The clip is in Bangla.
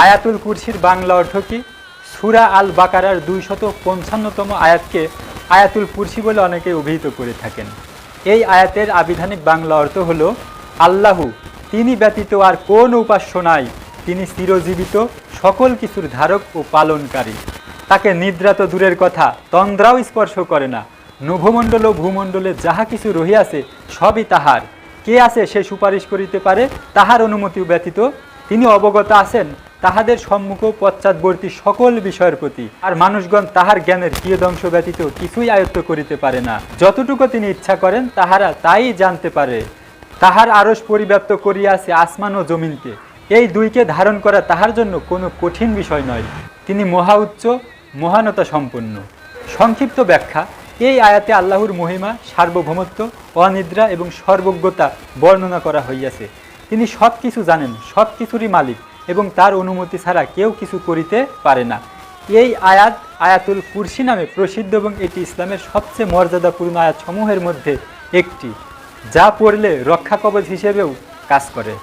আয়াতুল কুরসির বাংলা অর্থ কি? সূরা আল বাকারার 255তম আয়াতকে আয়াতুল কুরসি বলে অনেকে অভিহিত করে থাকেন। এই আয়াতের আবিধানিক বাংলা অর্থ হলো, আল্লাহু, তিনি ব্যতীত আর কোন উপাস্য নাই, তিনি চিরজীবিত, সকল কিছুর ধারক ও পালনকারী। তাকে নিদ্রা তো দূরের কথা, তন্দ্রাও স্পর্শ করে না। নভমণ্ডল ও ভূমণ্ডলে যাহা কিছু রহিয়াছে সবই তাহার। কে আছে সে সুপারিশ করিতে পারে তাহার অনুমতি ব্যতীত? তিনি অবগত আছেন তাহাদের সম্মুখ ও পশ্চাৎবর্তী সকল বিষয়ের প্রতি। আর মানুষগণ তাহার জ্ঞানের কিয়দংশ ব্যতীত কিছুই আয়ত্ত করিতে পারে না। যতটুকু তিনি ইচ্ছা করেন তাহারা তাই জানতে পারে। তাহার আরশ পরিব্যাপ্ত করিয়াছে আসমান ও জমিনকে। এই দুইকে ধারণ করা তাহার জন্য কোনো কঠিন বিষয় নয়। তিনি মহা উচ্চ, মহানতা সম্পন্ন। সংক্ষিপ্ত ব্যাখ্যা: এই আয়াতে আল্লাহর মহিমা, সার্বভৌমত্ব, অনিদ্রা এবং সর্বজ্ঞতা বর্ণনা করা হইয়াছে। তিনি সব কিছু জানেন, সব কিছুরই মালিক এবং তার অনুমতি ছাড়া কেউ কিছু করিতে পারে না। এই আয়াত আয়াতুল কুরসি নামে প্রসিদ্ধ এবং এটি ইসলামের সবচেয়ে মর্যাদাপূর্ণ আয়াতসমূহের মধ্যে একটি, যা পড়লে রক্ষা কবচ হিসেবেও কাজ করে।